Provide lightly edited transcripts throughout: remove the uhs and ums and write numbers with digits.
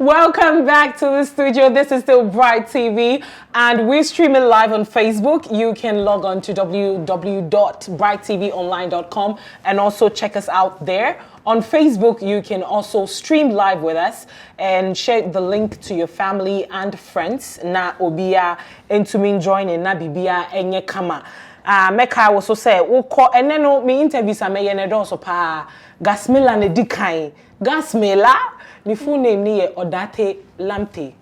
Welcome back to the studio. This is still Bright TV and we're streaming live on Facebook. You can log on to www.brighttvonline.com and also check us out there. On Facebook, you can also stream live with us and share the link to your family and friends. Na obia entumin joining na bibia enye kama. Meka also say woko eneno me interviews ameye ne do so pa Gasmilla ne dikai. Gasmilla ni full name ni Odate Lamte.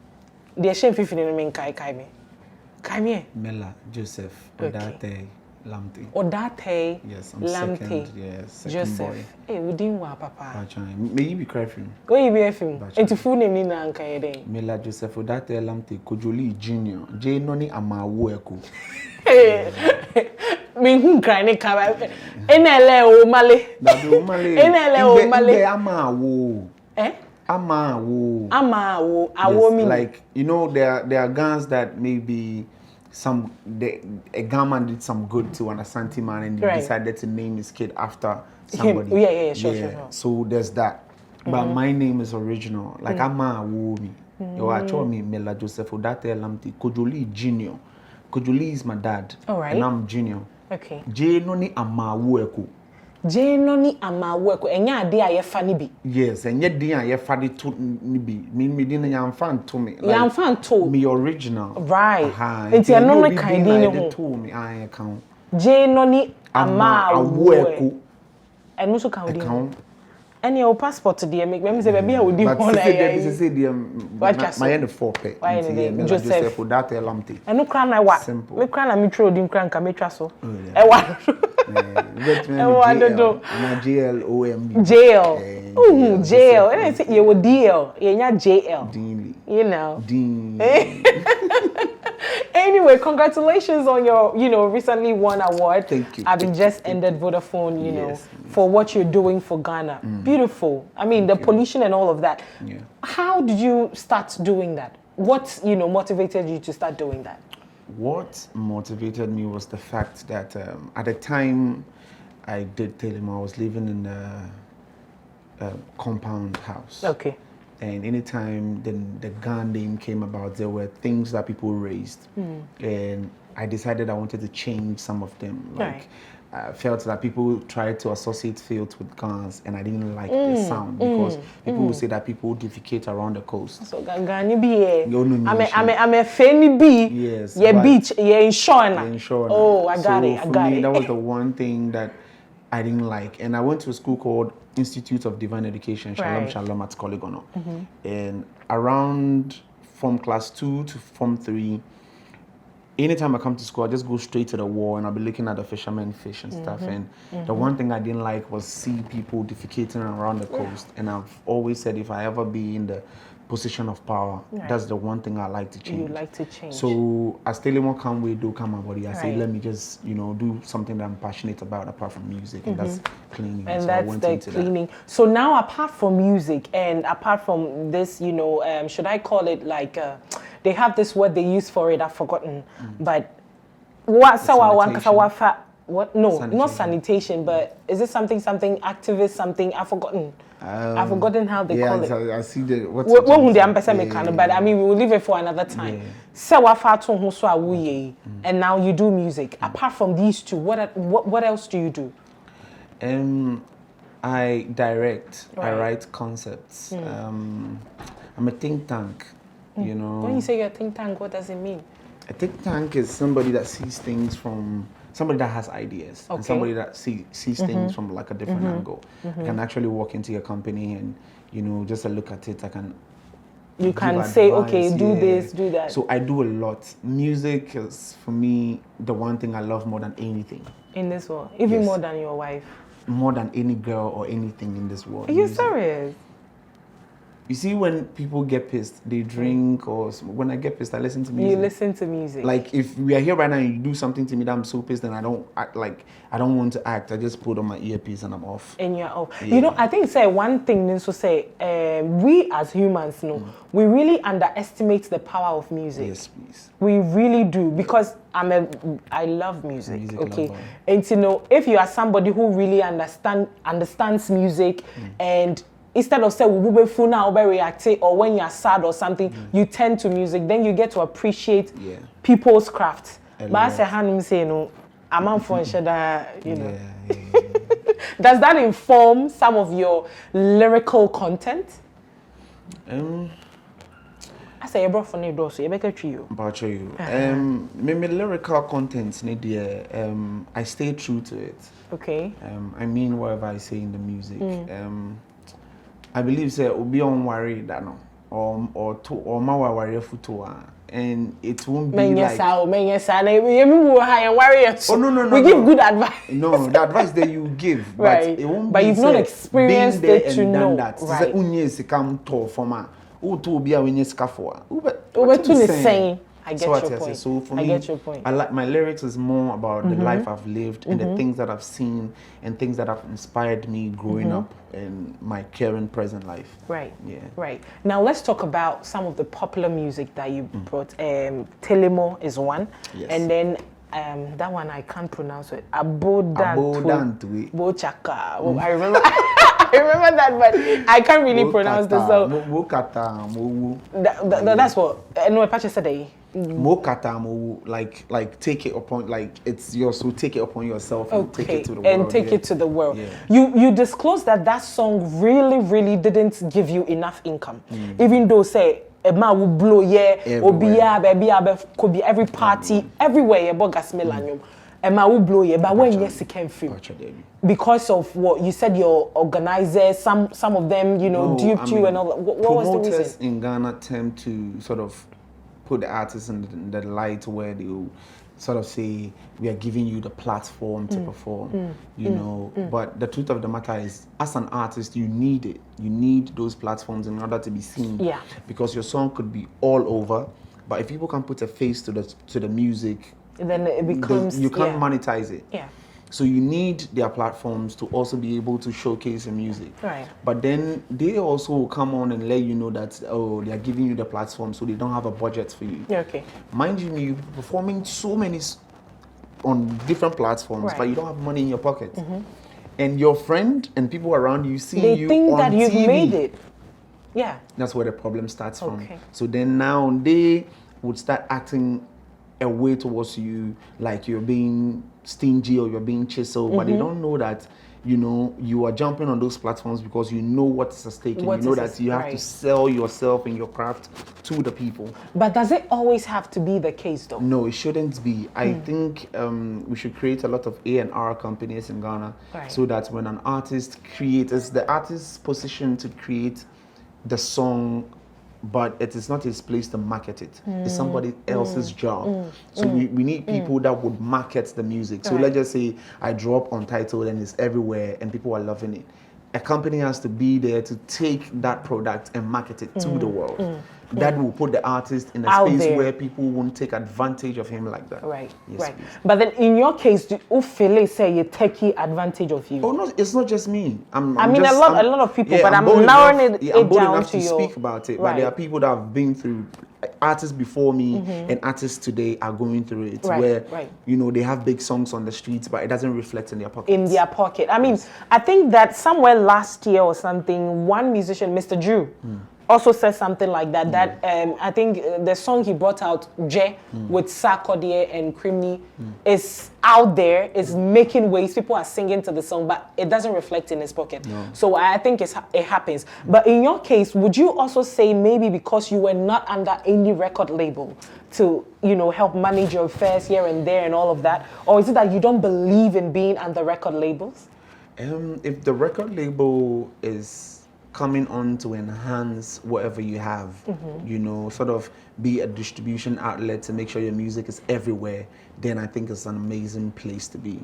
The shame fifi no me kai me. Kai me. Mela Joseph Odate Lamte. Odate yes, I'm Lamte. Second, yes, second Joseph. boy. Hey, we didn't wa papa. May you be crafting? Go you be film. Into full name ni na nkai den. Mela Joseph Odate Lamte Kojoli Junior. J noni amawo eko. Me hu cry ne ka enele o male enele o male amawo amawo awo mean like you know there are guns that maybe a gunman did some good to an Asante man and he decided to name his kid after somebody. Sure. So there's that. But my name is original. Like amawo me. You actually me Mela Joseph Odate Lamte Kojoli Junior. Kojoli is my dad. All right. And I'm Junior. Okay. J noni amawo eko. J noni amawo eko. Enya ade a ye fa ni bi. Yes, enye din a ye fa de to ni bi. Me din ya mfan to me. Ya mfan to. Me original. Right. Enti eno no kan din ho. To me I account. J noni amawo eko. Eno so kan din. Any your passport today make me say baby I would do one my end 4 pay. Joseph Odate Lamte. And no crown I what? Me crown me throw din crown ka me twa so. E wa. JLOMB. Jail. Jail. And I say you would deal. You nya JL. You know. Anyway, congratulations on your, recently won award. Thank you. Having just ended Vodafone, for what you're doing for Ghana. Beautiful. I mean, the pollution and all of that. Yeah. How did you start doing that? What, motivated you to start doing that? What motivated me was the fact that at the time I did tell him I was living in a compound house. Okay. And anytime the gun name came about, there were things that people raised. And I decided I wanted to change some of them. Like, I felt that people tried to associate fields with guns, and I didn't like the sound because people would say that people defecate around the coast. So, Gani be I'm a fanny bee. Yes. Yeah, beach, yeah, in Shona. Oh, I got it. That was the one thing that I didn't like. And I went to a school called Institute of Divine Education, Shalom at Koligono. And around from class 2 to form 3, anytime I come to school, I just go straight to the wall and I'll be looking at the fishermen fish and stuff. And the one thing I didn't like was see people defecating around the coast. And I've always said if I ever be in the position of power, that's the one thing I like to change. You like to change. So as Telemo come we do come about it, I say let me just do something that I'm passionate about apart from music, and that's cleaning. And so that's the cleaning. So now apart from music and apart from this, should I call it like they have this word they use for it, I've forgotten. But what what? No, sanitation. Not sanitation, but is it something activist, something I've forgotten. I've forgotten how they call it. I see the what but I mean we will leave it for another time. And now you do music. Apart from these two, what else do you do? I direct. I write concepts. I'm a think tank. When you say you're a think tank, what does it mean? A think tank is somebody that sees things from somebody that has ideas and somebody that sees things from like a different angle. I can actually walk into your company and just a look at it. You can say, okay, do this, do that. So I do a lot. Music is for me the one thing I love more than anything in this world, even more than your wife, more than any girl or anything in this world. Are you serious? You see, when people get pissed, they drink, or when I get pissed, I listen to music. You listen to music. Like if we are here right now and you do something to me that I'm so pissed and I don't want to act, I just put on my earpiece and I'm off. And you're off. Yeah. I think one thing needs to say, we as humans we really underestimate the power of music. Yes, please. We really do, because I love music. Okay. And if you are somebody who really understands music and instead of say we be full now or react or when you're sad or something, you turn to music. Then you get to appreciate people's craft. But I say Hanum say no, I'm on for you know. Does that inform some of your lyrical content? I say you brought for me so you make it you. About you. My lyrical content I stay true to it. Okay. I mean whatever I say in the music. I believe say be on worry that no or my worry futo and it won't be like oh no. We give good advice. No, the advice that you give, right. But it won't but be you've not experienced it to know. That. Right. I get your point. So for me, I like my lyrics is more about the life I've lived and the things that I've seen and things that have inspired me growing up in my current present life. Right. Yeah. Right. Now let's talk about some of the popular music that you brought. Telemo is one. Yes. And then that one I can't pronounce it. Abodantwe. Bochaka. I remember. I remember that, but I can't really pronounce this. So that's what. No, Apache said. Like take it upon, like it's yours. So take it upon yourself and take it to the world. And take it to the world. Yeah. You disclosed that song really didn't give you enough income, even though say. A man will blow could be every party everywhere about Gasmilla. A man will blow but when yes it came free because of what you said your organizers, some of them duped you and all that. What was the reason? Promoters in Ghana tend to sort of put the artists in the light where they will sort of say we are giving you the platform to perform, but the truth of the matter is, as an artist, you need it. You need those platforms in order to be seen. Yeah. Because your song could be all over, but if people can put a face to the music, then it becomes you can't monetize it. Yeah. So you need their platforms to also be able to showcase the music. Right. But then they also will come on and let you know that they are giving you the platform, so they don't have a budget for you. Yeah, okay. Mind you, you're performing so many on different platforms, but you don't have money in your pocket. And your friend and people around you see they you think on that you've TV. made it. Yeah. That's where the problem starts from. Okay. So then now they would start acting a way towards you like you're being stingy or you're being chiseled, but they don't know that you are jumping on those platforms because you know what's at stake, and you know that you have to sell yourself and your craft to the people. But does it always have to be the case though? No, it shouldn't be. I think we should create a lot of A&R companies in Ghana, so that when an artist creates, it's the artist's position to create the song, but it is not his place to market it. It's somebody else's job. So we need people that would market the music. So let's just say I drop Untitled and it's everywhere and people are loving it. A company has to be there to take that product and market it to the world. That will put the artist in a space where people won't take advantage of him like that. Right, yes, right. Please. But then in your case, do you feel say you take advantage of you? Oh no, it's not just me. A lot of people, but I'm narrowing it down to you. Speak about it, but there are people that have been through. Artists before me and artists today are going through it, where they have big songs on the streets, but it doesn't reflect in their pocket. In their pocket. I mean, I think that somewhere last year or something, one musician, Mr. Drew, also said something like that. That I think the song he brought out, J, with Sarkodie and Crimney, is out there, is making waves. People are singing to the song, but it doesn't reflect in his pocket. No. So I think it happens. But in your case, would you also say maybe because you were not under any record label to help manage your affairs here and there and all of that, or is it that you don't believe in being under record labels? If the record label is coming on to enhance whatever you have, sort of be a distribution outlet to make sure your music is everywhere, then I think it's an amazing place to be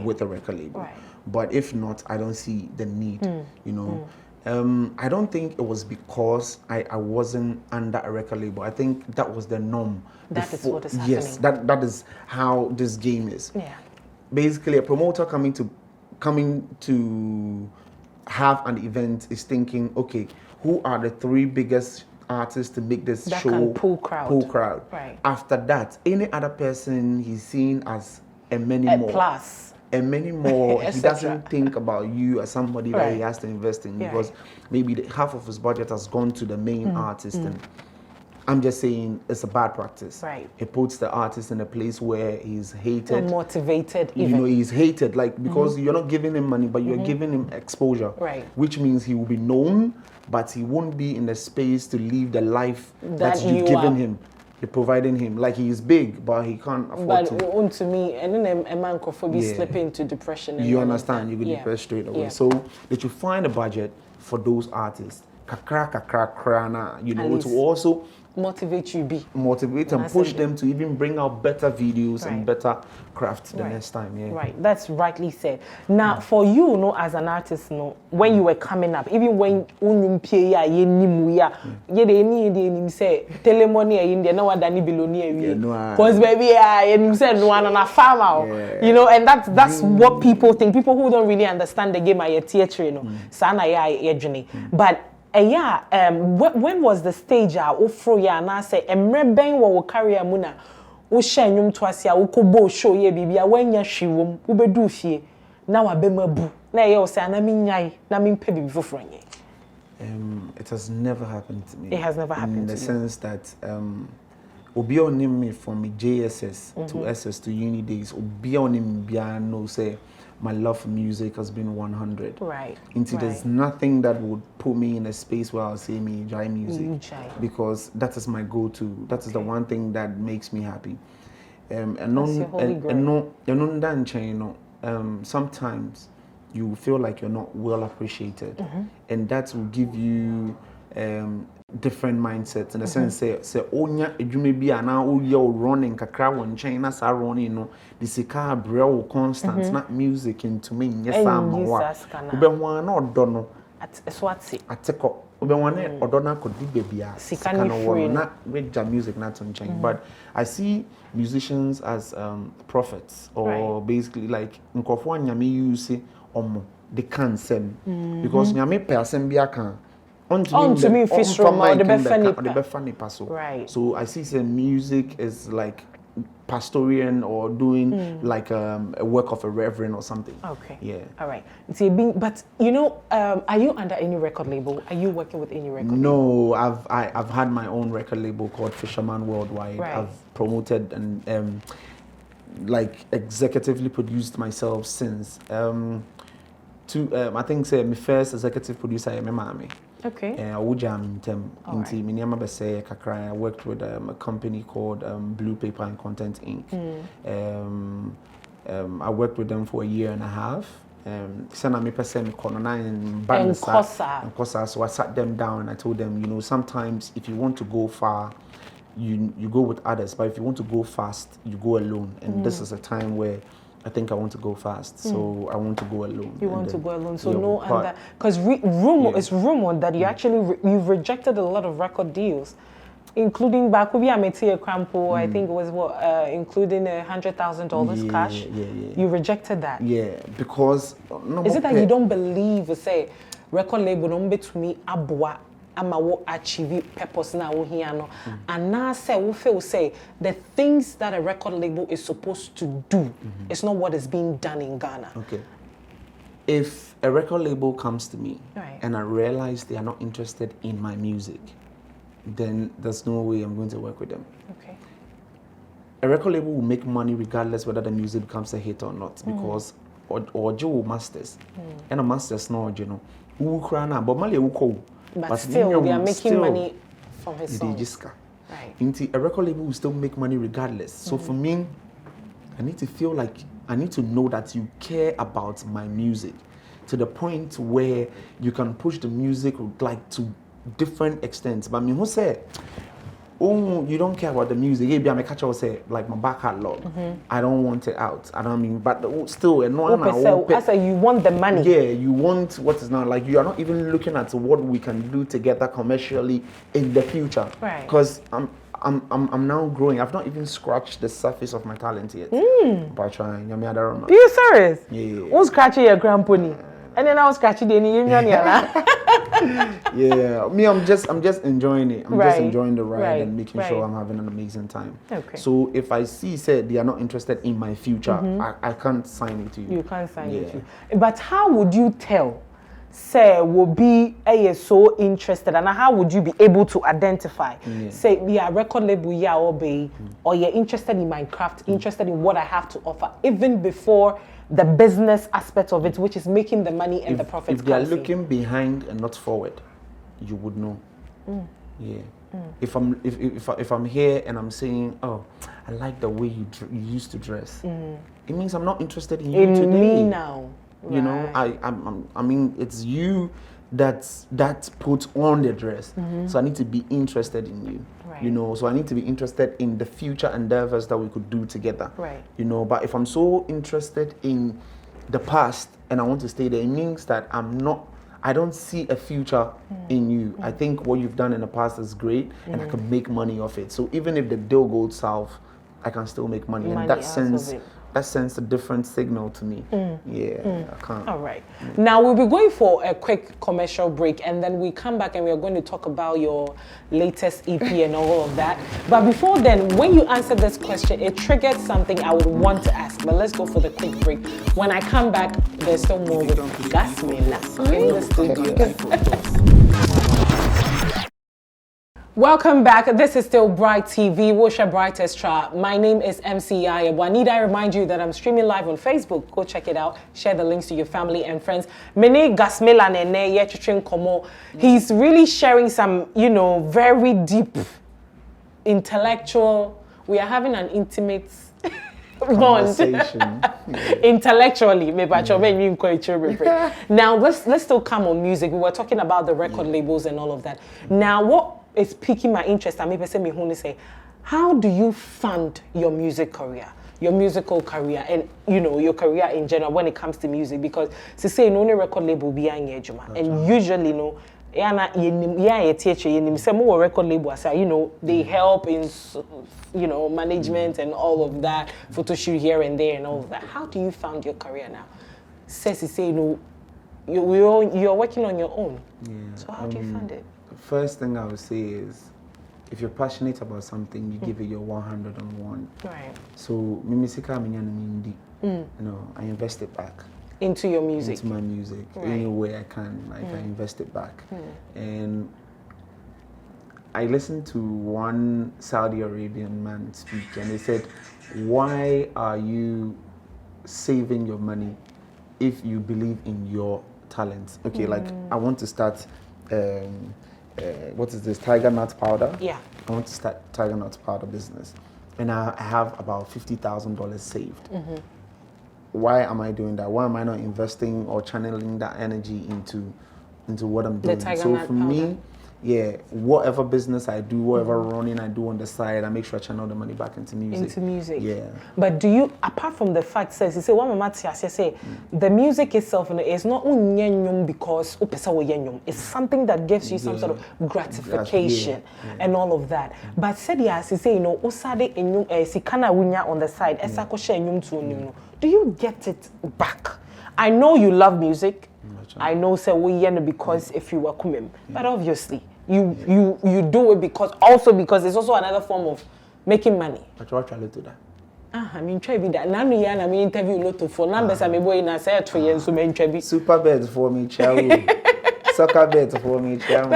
with a record label. Right. But if not, I don't see the need, I don't think it was because I wasn't under a record label. I think that was the norm. That is what is happening. Yes, that is how this game is. Yeah. Basically, a promoter coming to have an event is thinking, okay, who are the 3 biggest artists to make this that show can pull crowd? Right. After that, any other person he's seen as a many more. Plus. and many more. He doesn't think about you as somebody that he has to invest in because maybe half of his budget has gone to the main artist. And I'm just saying it's a bad practice. Right. It puts the artist in a place where he's hated. Unmotivated, even. You know, he's hated, like, because you're not giving him money, but you're giving him exposure. Right. Which means he will be known, but he won't be in the space to live the life that you've given him. You're providing him. Like, he is big, but he can't afford to. But to me, and then a man could be slipping into depression. You understand? You get depressed straight away. So that you find a budget for those artists. You know, to also motivate you, motivate and push them to even bring out better videos and better crafts the next time. Yeah. Right, that's rightly said. Now, for you, as an artist, when you were coming up, even when you say telemony in India, no one dani below because baby, you said no one on a farmer, you know, and that's what people think. People who don't really understand the game are theater, you know, sana ya journey, but. When was the stage and I say emreben wo career muna wo hyenyum to asia wo kobo show ye bibia wanya hwewom wo bedu fie na wa be mabu na ye wo say na minyai na mimpe bibi foforo nye. It has never happened to me. It has never happened to me. In the sense that obi onim me from JSS to SS to uni days, obi onim bia no say my love for music has been 100. Right. There's nothing that would put me in a space where I'll say me enjoy music. Because that is my go-to. That is the one thing that makes me happy. Sometimes you feel like you're not well appreciated. And that will give you different mindsets in the sense say onya edwuma bi ana oye o running kakra won chain na sa running no the sika brew constant not music into me yes am wa ube ho na odo no ateko ube ho na odo na kodi bebia sika no won na with music not on chain. But I see musicians as prophets or basically like nkofo anyame use omo they can send because nyame person bia kan to me fish from the funny right. So I see some music is like pastorian or doing like a work of a reverend or something. Okay. Yeah. All right. But you know, are you under any record label? Are you working with any record label? No, I've had my own record label called Fisherman Worldwide. Right. I've promoted and like executively produced myself since I think say my first executive producer I Mami. Okay. I worked with a company called Blue Paper and Content Inc. I worked with them for 1.5 years. So I sat them down and I told them, you know, sometimes if you want to go far, you go with others, but if you want to go fast, you go alone. And this is a time where I think I want to go fast, so I want to go alone. You want to go alone, so no, and that because it's rumored that you've rejected a lot of record deals, including Bakubi Ametie Crampo. I think it was including $100,000 cash. Yeah. You rejected that. Yeah, because is it that you don't believe? Say, record label don't be to me abwa. Ama wo achieve purpose na wo here no and now say we feel say the things that a record label is supposed to do it's not what is being done in Ghana. Okay. If a record label comes to me and I realize they are not interested in my music, then there's no way I'm going to work with them. Okay. A record label will make money regardless whether the music becomes a hit or not because or Joe masters and a masters no you know who crana but Mali will but still, they are making money from his songs. Right. A record label will still make money regardless. So for me, I need to feel like I need to know that you care about my music to the point where you can push the music like to different extents. But I mean, who said, oh, you don't care about the music? Yeah, I'm a catcher say like my back catalog. I don't want it out. I don't mean, but still, I say you want the money. Yeah, you want what is now like you are not even looking at what we can do together commercially in the future. Right. Because I'm now growing. I've not even scratched the surface of my talent yet. But trying. Are you serious? Yeah. Who's scratching your grandpony? And then I was scratching the union. Yeah, me, I'm just enjoying it. I'm just enjoying the ride and making sure I'm having an amazing time. Okay. So if I see said they are not interested in my future, I can't sign it to you. You can't sign it to you. But how would you tell? Say will be so interested, and how would you be able to identify? Say yeah, record label or you're interested in my craft, interested in what I have to offer, even before the business aspect of it, which is making the money and the profits. If they are looking behind and not forward, you would know. Yeah. If I'm here and I'm saying, oh, I like the way you used to dress, it means I'm not interested in you today. Me now. You know, I mean, it's you that puts on the dress. So I need to be interested in you. You know, so I need to be interested in the future endeavors that we could do together. You know, but if I'm so interested in the past and I want to stay there, it means that I don't see a future in you. I think what you've done in the past is great and I can make money off it. So even if the deal goes south, I can still make money. And that sends a different signal to me. I can't. All right. Now we'll be going for a quick commercial break, and then we come back and we are going to talk about your latest EP and all of that. But before then, when you answered this question, it triggered something I would want to ask. But let's go for the quick break. When I come back, there's still more with Gasmilla in the studio. Welcome back. This is still Bright TV. Watch brightest tra. My name is MC Ayabwa. Need I remind you that I'm streaming live on Facebook? Go check it out. Share the links to your family and friends. Mene Gasmilla nene yechitrin komo. He's really sharing some, you know, very deep, intellectual. We are having an intimate bond. Intellectually, maybe now let's still come on music. We were talking about the record labels and all of that. Now what is piquing my interest, and maybe say, how do you fund your music career, your musical career, and you know your career in general when it comes to music? Because to say no record label be and usually no record label you know they help in management and all of that, photo shoot here and there and all of that. How do you fund your career now? You're working on your own. So how do you fund it? First thing I would say is, if you're passionate about something, you give it your 101. Right. So, I invest it back. Into your music? Into my music. Any way I can, I invest it back. And I listened to one Saudi Arabian man speak, and they said, why are you saving your money if you believe in your talents? Okay, like I want to start what is this, tiger nut powder? Yeah. I want to start tiger nut powder business, and I have about $50,000 saved. Why am I doing that? Why am I not investing or channeling that energy into what I'm doing? So for me, whatever business I do, whatever running I do on the side, I make sure I channel the money back into music. Yeah. But do you, apart from the fact, says you say one mama say the music itself is not because it's something that gives you some sort of gratification and all of that. But said yes, you say osade sikana wunya on the side, do you get it back? I know you love music. I know say we because if you were kumim, but obviously you do it because it's also another form of making money. But what try to do that? I mean try be that. Now me interview lot of for numbers I me boy na say 3 years so me try be. Super beds for me chow. Soccer beds for me chow.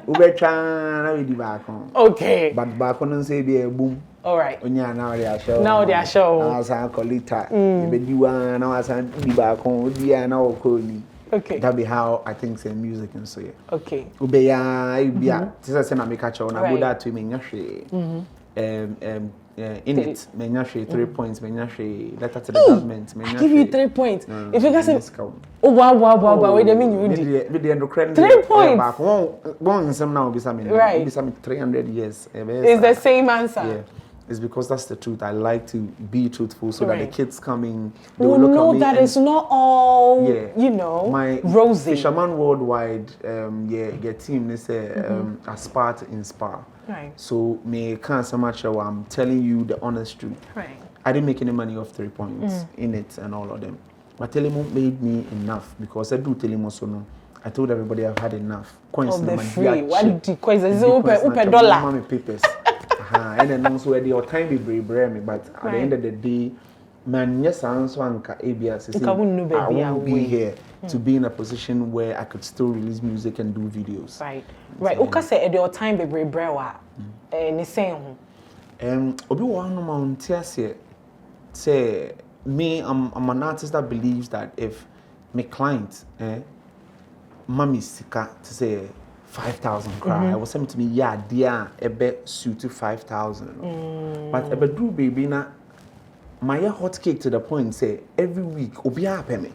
Ube try na we di back on. Okay. But back on say be a boom. All right. Now they are show. Now they are show. Now I call it that. Now I say di back on. Now call me. Okay. That be how I think say music and so Okay. Ube ya this is say na make a show na go that to me nyahwe. In it, me nyahwe 3 points, me nyahwe letter to the government, me nyahwe. I give you 3 points. If you guys say oh wow, wait a minute you did. Me the end 3 points. Back one some now be some right. Be some 300 years. It's the same answer. Yeah. It's because that's the truth. I like to be truthful so that the kids coming, they will look know at me that it's not all, my rosy. Shaman Worldwide, get team, they say, aspire to inspire. Right. So, me can't so much, I'm telling you the honest truth. Right. I didn't make any money off 3 points in it and all of them. But Telemo made me enough because I do Telemo so no. I told everybody I've had enough. Coins of the free. What the coins? Is $1 dollar. Papers. And then also at the time be brave, but at the end of the day, man, yes, I answer anka ABS. I won't be here to be in a position where I could still release music and do videos. Right. Okay, say at your time be brave. Ni saying. Obi one man say me, I'm an artist that believes that if my client, mommy sika to say 5,000 cry, I was saying to me, yeah, dear, a bet suit to 5,000. But a bet do baby na my hot cake to the point say every week obi happy me.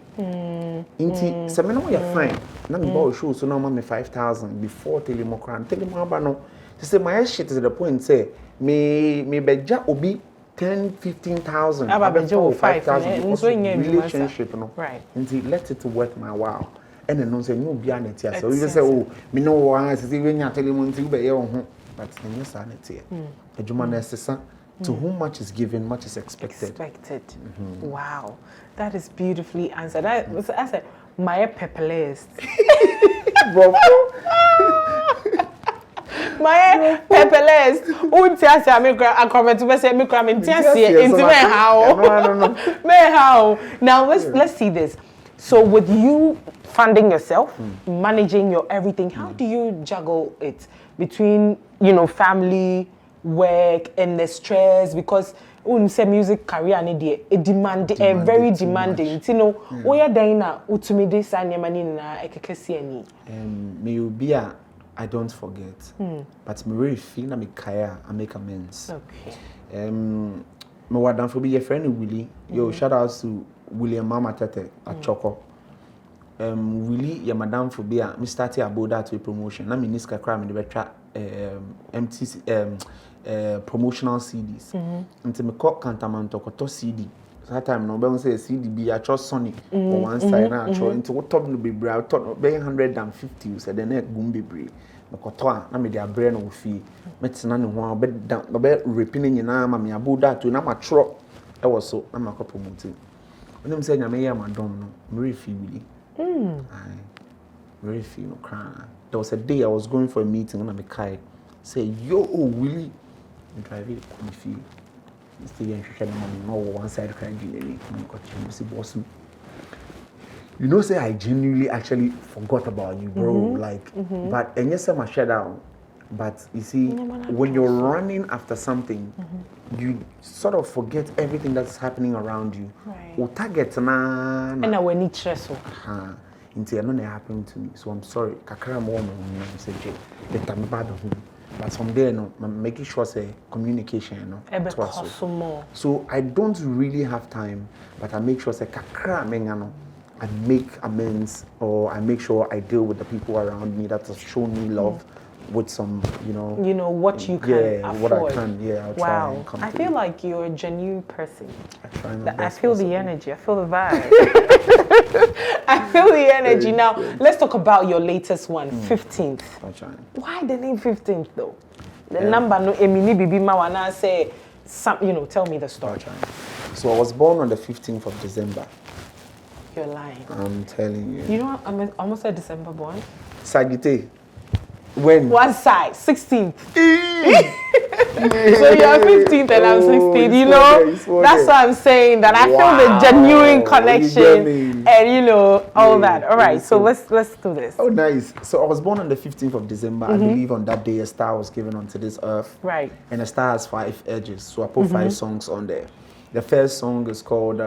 Inti se me no you fine. Na me bow show so now me 5,000 before tell him about no. Say my shit to the point say me beja obi 10-15,000. I bet you 5,000 relationship no. Right. Inti let it worth my while. And then no say no be an it so you say oh me no one say when you tell him until be your but then you sanity. Adwuma na sesa to whom much is given much is expected. Wow, that is beautifully answered. I said my pepperlist. My pepperlist. Untiasa me comment to say me cram intiasa into me how. No. Me how. Now let's see this. So with you funding yourself, managing your everything, how do you juggle it between, family, work, and the stress? Because when say music career very demanding. We are dying utumi this and yamanina ekekesi ani. I don't forget. But me really feel na me kaya I make amends. Okay. Me wadan for be your friend Willie. Yo, shout out to William Mama Tete at Choco. Willie, your madam for be me started about that to promotion. Na me niska cry me the betra promotional CDs. Until me call Cantaman to CD. That time no be say CD be a trust Sony on one side na cho into what top no be bra top be 150 you said the neck gum be bra. Mekoto na me dia brain no fi metina ne ho be down no be repeating nyina ma me about that to na ma tro e was so na ma ko promoting. Onim say nyame ya madom no me refi really. Very few no cry. There was a day I was going for a meeting and I kai say yo Willie drive it me feel stay and share money no one side cry gene boss. Say I genuinely actually forgot about you, bro. But and yes, I'm shut down. But you see, when you're running after something, you sort of forget everything that's happening around you. Right. Target na. And I will need stress. Until nothing happened to me, so I'm sorry. Kakra mo say the time bad home. But from there, no, I'm making sure say communication, So I don't really have time, but I make sure say kakra mengano. I make amends, or I make sure I deal with the people around me that have shown me love with some, what you can afford. What I can, I'll try and come I feel like you're a genuine person. I feel the energy. I feel the vibe. I feel the energy. Now, let's talk about your latest one, 15th. Why the name 15th though? The number no emini bibi mawana say tell me the story. So I was born on the 15th of December. You're lying. I'm telling you. You know I'm almost a December born. Sagittarius. When? What side? 16th. So you're 15th and I'm 16, That's why I'm saying that I feel the genuine connection and all that. All right, so let's do this. Oh, nice. So I was born on the 15th of December. I believe on that day a star was given onto this earth. Right. And a star has 5 edges. So I put 5 songs on there. The first song is called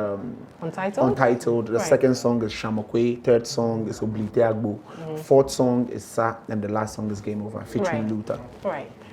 Untitled. The second song is Shaman Queen. Third song is Obliteagbo. Fourth song is Sa. And the last song is Game Over, featuring Luther.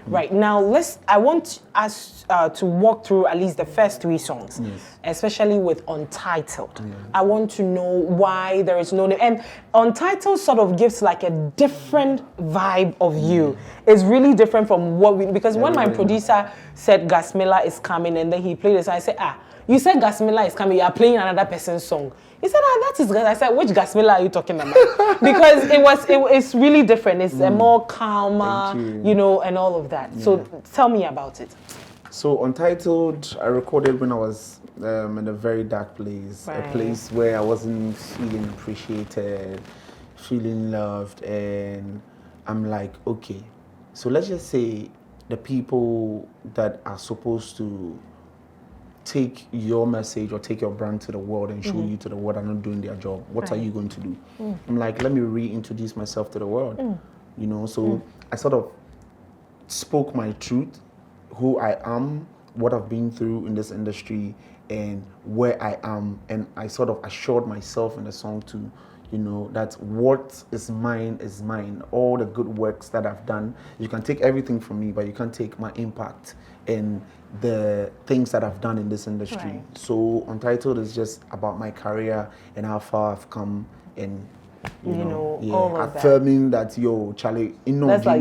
Right. Now, I want us to walk through at least the first 3 songs, especially with Untitled. I want to know why there is no name. And Untitled sort of gives like a different vibe of you. It's really different from because when my producer said Gasmilla is coming and then he played this, I said, you said Gasmilla is coming, you are playing another person's song. He said, that is Gas. I said, which Gasmilla are you talking about? Because it's really different. It's a more calmer, and all of that. So tell me about it. So Untitled, I recorded when I was in a very dark place, a place where I wasn't feeling appreciated, feeling loved, and I'm like, okay, so let's just say the people that are supposed to take your message or take your brand to the world and show you to the world are not doing their job. What are you going to do? I'm like, let me reintroduce myself to the world. You know, so I sort of spoke my truth, who I am, what I've been through in this industry, and where I am, and I sort of assured myself in the song to, you know, that what is mine is mine. All the good works that I've done, you can take everything from me, but you can't take my impact and the things that I've done in this industry. So Untitled is just about my career and how far I've come, and you know all of affirming that yo, Charlie, you know, that's like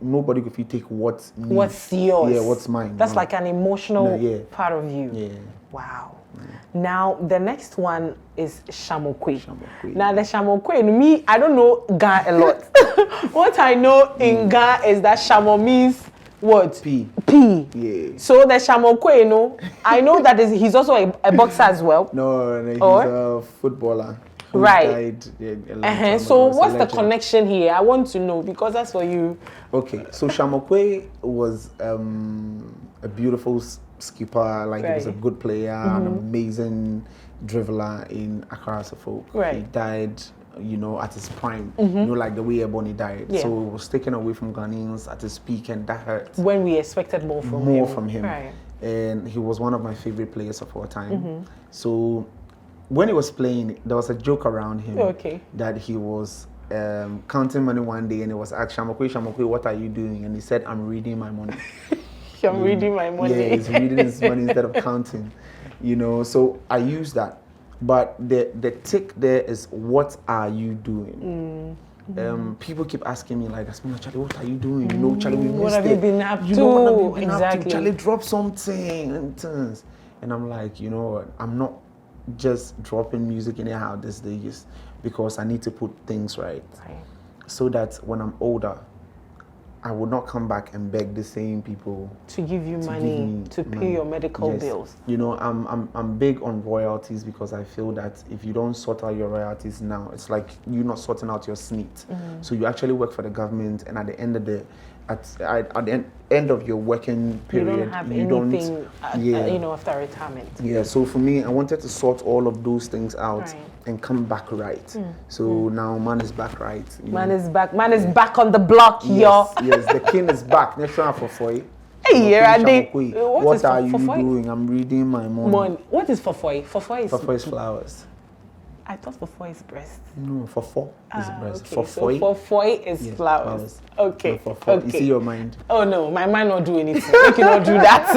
nobody could take what's yours. Yeah, what's mine. That's like an emotional part of you. Yeah. Wow. Now the next one is Shaman Queen. Now the Shaman Queen, me, I don't know Ga a lot. What I know in Ga is that Shaman means what? P. Yeah. So the Shaman Queen, you know, I know that he's also a boxer as well. No, he's a footballer. Right. So what's the connection here? I want to know, because that's for you. Okay, so Shaman Queen was a beautiful skipper, like he was a good player, an amazing dribbler in Accra Suffolk. He died, you know, at his prime, you know, like the way Ebony died. So it was taken away from Ghanaians at his peak, and that hurt. When we expected more from him. Right. And he was one of my favorite players of all time. So when he was playing, there was a joke around him that he was counting money one day, and it was asked, Shaman Queen, what are you doing? And he said, I'm reading my money. I'm reading my money. Yeah, he's reading his money instead of counting. You know, so I use that. But the tick there is, what are you doing? People keep asking me, like, Charlie, what are you doing? You know, Charlie, we missed it. What have you been up to? You know what have you been up to? Charlie, drop something. And I'm like, you know what? I'm not just dropping music anyhow these days, because I need to put things right. So that when I'm older, I would not come back and beg the same people to give you money to pay your medical bills. You know, I'm big on royalties, because I feel that if you don't sort out your royalties now, it's like you're not sorting out your SNEET. So you actually work for the government, and at the end of the at the end of your working period, you don't have anything, you know, after retirement. Yeah. So for me, I wanted to sort all of those things out and come back right. So now man is back right. Man is back. Man is back on the block, yo. Yes, the king is back. Next round for Foy. Hey, what are you doing? I'm reading my money. What is Fofoy? Fofoy is flowers. I thought Fofoy is breast. No, Fofo is breast. Okay. So Fofoy is flowers. Okay. You see your mind? Oh no, my mind not do anything. You cannot do that.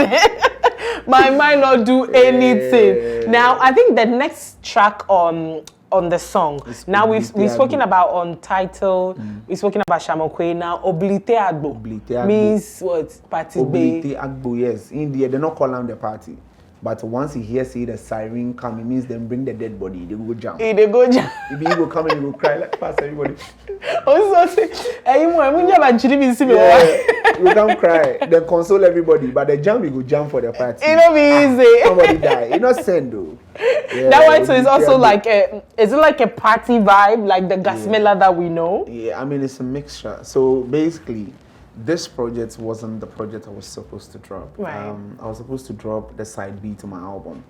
My mind not do anything. Now I think the next track on the song. Now we've spoken about Untitled. We've spoken about Shaman Queen. Now Oblite Agbo means what? Party Bay. Oblite Agbo, yes. In India, they don't call them the party. But once he hears the siren come, it means them bring the dead body. They go jump. They go jump. If you go come and you go cry, like pass everybody. Also say, you don't cry. Then console everybody. But the jump, you go jump for the party. It'll be easy. Somebody die. It's not send though. Yeah, that one, so it's also like is it like a party vibe, like the Gasmilla that we know? Yeah, I mean it's a mixture. So basically, this project wasn't the project I was supposed to drop. I was supposed to drop the side B to my album.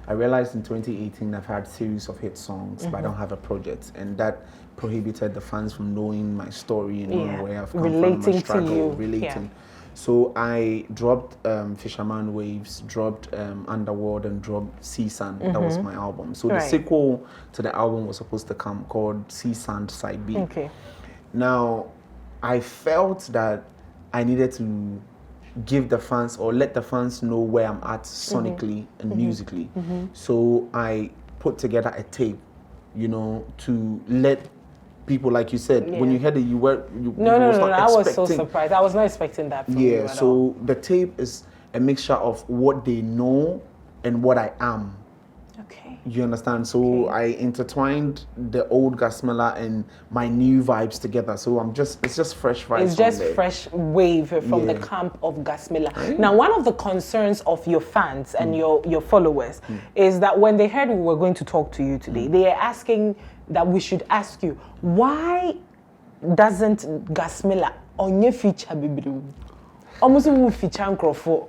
I realized in 2018 I've had a series of hit songs, but I don't have a project, and that prohibited the fans from knowing my story and where I've come from, my struggle, relating. So I dropped Fisherman Waves, dropped Underworld, and dropped Sea Sand. That was my album. So the sequel to the album was supposed to come, called Sea Sand Side B. Now, I felt that I needed to give the fans, or let the fans know where I'm at sonically and musically. So I put together a tape, you know, to let people, like you said, when you heard it, you no, I was so surprised. I was not expecting that from you at all. The tape is a mixture of what they know and what I am. Okay. You understand? So I intertwined the old Gasmilla and my new vibes together. So it's just fresh vibes. It's just fresh wave from the camp of Gasmilla. Right. Now, one of the concerns of your fans and your followers is that when they heard we were going to talk to you today, they are asking that we should ask you, why doesn't Gasmilla on your feature be almost will feature Crawford?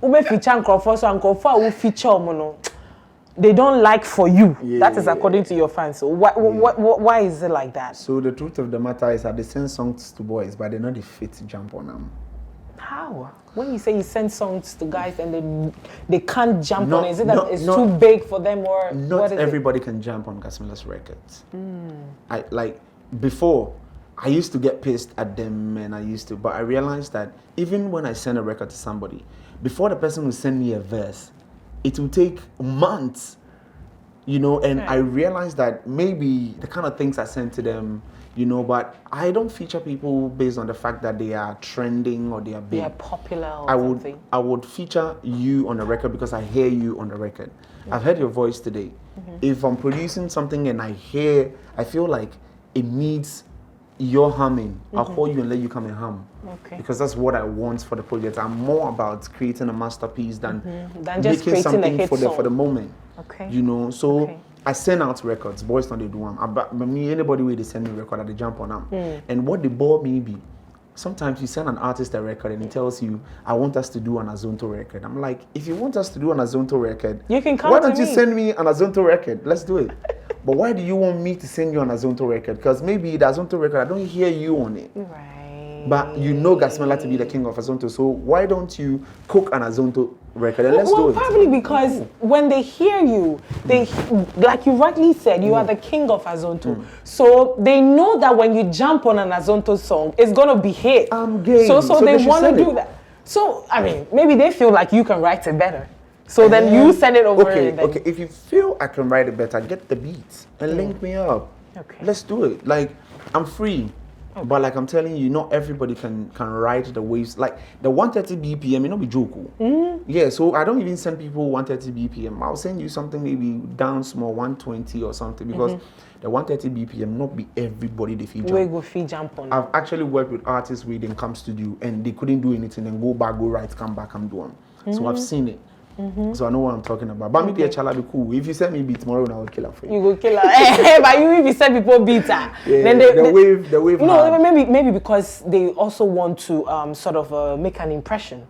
Ube feature Crawford, so Crawford will feature mono. They don't like for you. That is according to your fans. So why is it like that? So the truth of the matter is that they send songs to boys, but they're not the fit to jump on them. How? When you say you send songs to guys and they can't jump on it, is it that it's too big for them, or not everybody can jump on Gasmilla's records? I like before. I used to get pissed at them, but I realized that even when I send a record to somebody, before the person will send me a verse, it will take months, and I realized that maybe the kind of things I send to them, but I don't feature people based on the fact that they are trending or they are big. They are popular or something. I would feature you on the record because I hear you on the record. I've heard your voice today. If I'm producing something and I feel like it needs your humming, I'll call you and let you come and hum. Okay. Because that's what I want for the project. I'm more about creating a masterpiece than just making something a hit for the moment. Okay. So I send out records. Boys don't they do them. But me, anybody where they send me a record, they jump on them. And what the bore me be, sometimes you send an artist a record and he tells you, I want us to do an Azonto record. I'm like, if you want us to do an Azonto record, you can come why don't you send me an Azonto record? Let's do it. But why do you want me to send you an Azonto record? Because maybe the Azonto record, I don't hear you on it. Right. But you know Gasmilla to be the king of Azonto, so why don't you cook an Azonto record and let's do it? Probably because when they hear you, they, like you rightly said, you are the king of Azonto. So they know that when you jump on an Azonto song, it's gonna be hit. I'm gay. So they want to do that. So, I mean, maybe they feel like you can write it better. So then you send it over. Okay, if you feel I can write it better, get the beats and link me up. Okay. Let's do it. Like, I'm free. Okay. But like I'm telling you, not everybody can write the waves. Like the 130 BPM, it not be joke. Yeah, so I don't even send people 130 BPM. I'll send you something maybe down small, 120 or something, because the 130 BPM not be everybody they feel jump. We go feel jump on. I've actually worked with artists where they come studio and they couldn't do anything and go back, go right, come back, I'm doing. So I've seen it. So I know what I'm talking about. But me be cool. If you send me beat tomorrow, I will kill her for you. You go kill her. But you if you send people beat her, then the wave. No, maybe because they also want to sort of make an impression.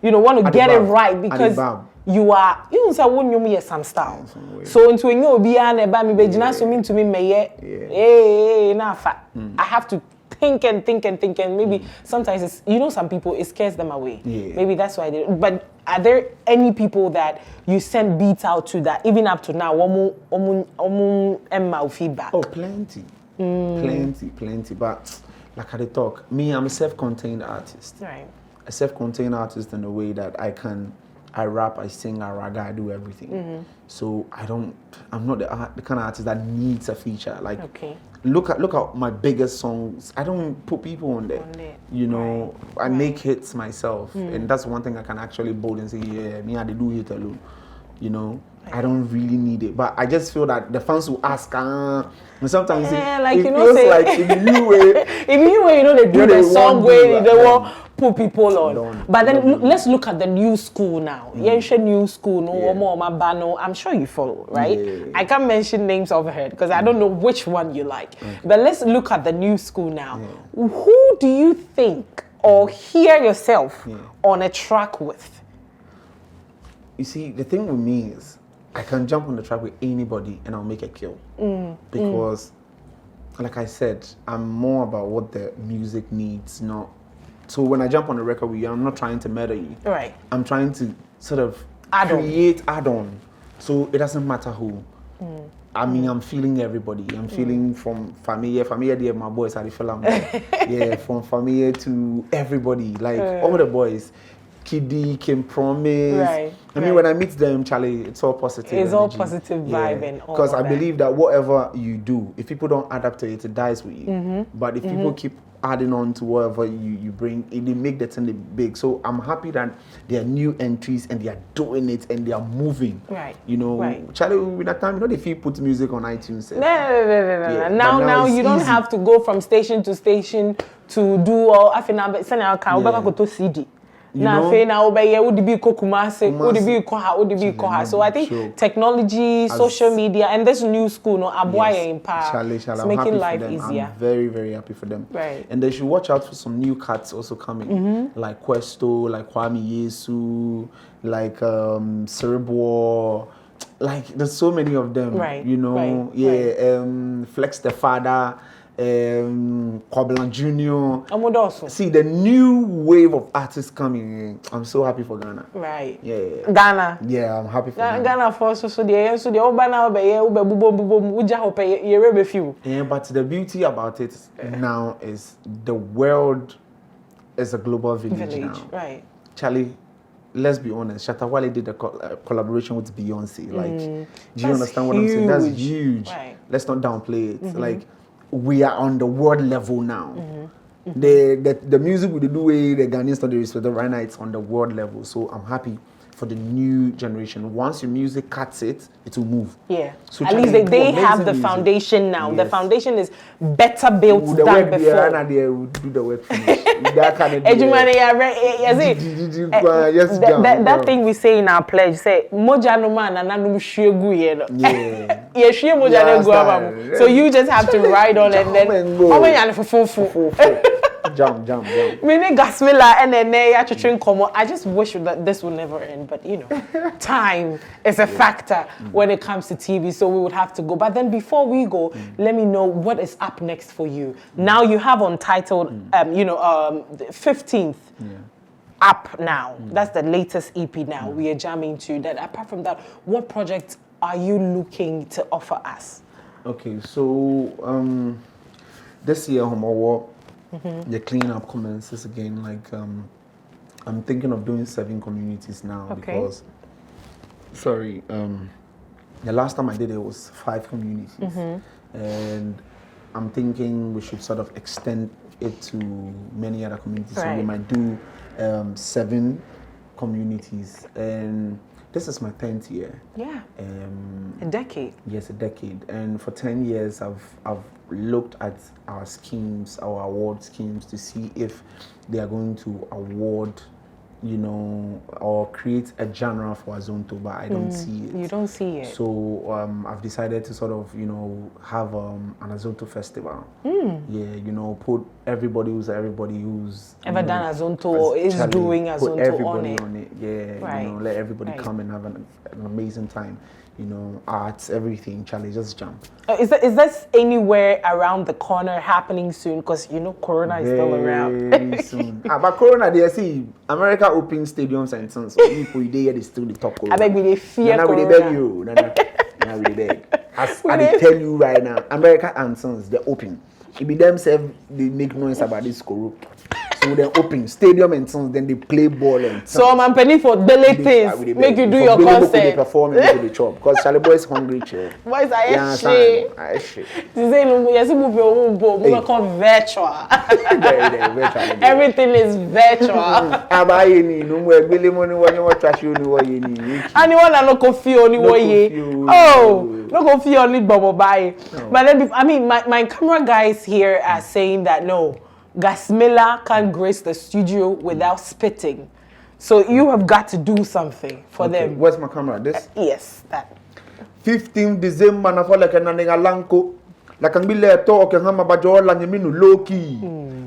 Want to get it right because you are. You know, say when you hear some style. So into when you be an eba me be jina so mean to me me I have to think and maybe sometimes it's, some people, it scares them away. Maybe that's why they, but are there any people that you send beats out to that even up to now feedback? Oh, plenty. But like I talk, me, I'm a self-contained artist. Right. A self-contained artist in the way that I rap, I sing, I rag, I do everything. So I'm not the kind of artist that needs a feature. Like, look at my biggest songs. I don't put people on there. I make hits myself, and that's one thing I can actually bold and say, yeah, me I do it alone. I don't really need it, but I just feel that the fans will ask. And sometimes it feels like if you way, they do the song where they want put people on. But then let's look at the new school now. New school, no, I'm sure you follow, right? I can't mention names of her because I don't know which one you like. But let's look at the new school now. Who do you think or hear yourself on a track with? You see, the thing with me is I can jump on the track with anybody and I'll make a kill. Because, like I said, I'm more about what the music needs, not. So when I jump on the record with you, I'm not trying to murder you. Right. I'm trying to sort of create add-on. So it doesn't matter who. I mean, I'm feeling everybody. I'm feeling from Familia, there, my boys are the film. From Familia to everybody, like all the boys. Kiddy, Kim Promise. Right. I mean, when I meet them, Charlie, it's all positive. It's energy. all positive vibe and all. Because I believe that whatever you do, if people don't adapt to it, it dies with you. But if people keep adding on to whatever you bring, it make the thing big. So I'm happy that there are new entries and they are doing it and they are moving. Right. You know, Charlie, with that time, you know, if you put music on iTunes. No. Now you don't have to go from station to station to do all. I think now CD. So I think technology, social media, and this new school, it's making life easier. I'm very, very happy for them. Right. And they should watch out for some new cats also coming, like Questo, like Kwame Yesu, like Cerebral. Like there's so many of them. Right. You know, Flex the Father. Koblan Jr. See the new wave of artists coming in. I'm so happy for Ghana. Right. Yeah. Ghana. Yeah, I'm happy for Ghana. Ghana for so yeah, but the beauty about it now is the world is a global village now. Right. Charlie, let's be honest. Shatta Wale did a collaboration with Beyonce. Like, do you understand what I'm saying? That's huge. Right. Let's not downplay it. Like, we are on the world level now. The music we do, the Ghanaians not the respect right now, it's on the world level. So I'm happy for the new generation. Once your music cuts it, it will move. Yeah. So at least they have the foundation now. Yes. The foundation is better built than before. They will do the work finish. That that thing we say in our pledge, say moja no man and anum shegu yeno. Yeah. So you just have to ride on and then jump. Meaning Gasmilla and then I just wish that this would never end, but you know, time is a factor when it comes to TV, so we would have to go. But then before we go, let me know what is up next for you. Now you have Untitled, 15th up now. That's the latest EP now. We are jamming to that. Apart from that, what projects are you looking to offer us? Okay, so this year, the cleanup commences again. Like I'm thinking of doing 7 communities now because the last time I did it was 5 communities, and I'm thinking we should sort of extend it to many other communities. So we might do 7 communities, and this is my 10th year. Yeah. A decade. Yes, a decade. And for 10 years, I've looked at our schemes, our award schemes, to see if they are going to award, you know, or create a genre for Azonto, but I don't see it. You don't see it. So I've decided to sort of, you know, have an Azonto festival. Yeah, you know, put everybody who's ever done Azonto or is doing Azonto on it. Yeah, you know, let everybody come and have an amazing time. You know, arts, everything, Charlie, just jump. Is this anywhere around the corner happening soon? Because, you know, Corona is still around. Very soon. But Corona, they see, America open stadiums and so people, they still the talk Corona. I beg they fear Corona. Corona. Now we beg you. Now we beg. As I tell you right now, America and Sons, they're open. It be themselves, they make noise about this Corona. So they open stadium and sons, then they play ball and so I'm penny for daily things. Make you do your concert. They perform and the chop because Charlie boy is hungry. Boys, I actually. Virtual. Everything is virtual. Anyone I no coffee only way. Oh, no coffee only bubble buy. But then I mean, my camera guys here are saying that no. Gasmilla can't grace the studio without spitting. So you have got to do something for them. Where's my camera? This? Yes, that. 15 December na fole ke na ninga lanko. La kan bile to ke hama bajola nyeminu low key.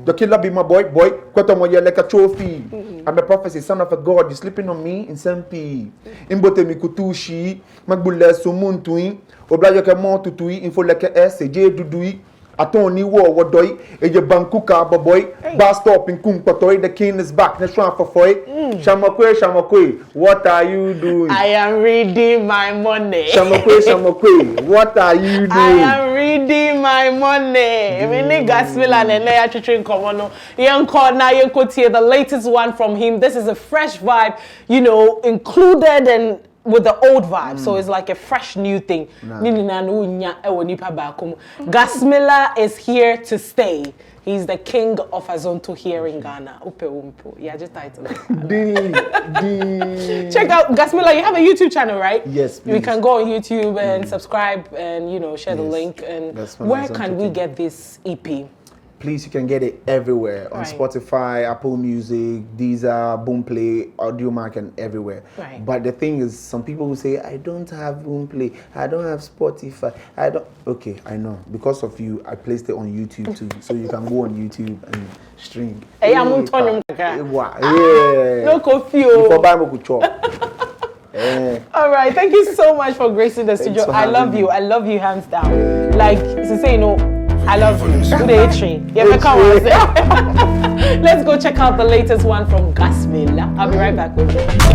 The killer be my boy kweto mo like a trophy. I'm a prophecy, son of a god, you sleeping on me in Sempi. Imbote mi kutushi, magbule sumun tui, obla ke mo tutui, info like esse, je dudui. Atoni war wadoi, eje bankuka baboy, bus stop in Kumpatoi, the king is back, the shrimp for foy. Shamakwe, what are you doing? I am reading my money. Shamakwe, what are you doing? I am reading my money. Mini Gasmilla and Leia Chichin Komono. Young Corner, you could hear the latest one from him. This is a fresh vibe, you know, included and with the old vibe, so it's like a fresh new thing. Gasmilla is here to stay. He's the king of Azonto here in Ghana. Yeah, just title. Check out Gasmilla. You have a YouTube channel, right? Yes, please. You can go on YouTube and subscribe and share the link. And where can we get this EP? Please, you can get it everywhere on Spotify, Apple Music, Deezer, Boomplay, Audiomack, and everywhere. But the thing is, some people will say, I don't have Boomplay, I don't have Spotify, I don't. Okay, I know. Because of you, I placed it on YouTube too. So you can go on YouTube and stream. Hey, I'm telling you. No coffee. All right, thank you so much for gracing the studio. I love you. I love you hands down. Like, to say, I love you. Let's go check out the latest one from Gasmilla. I'll be right back with you.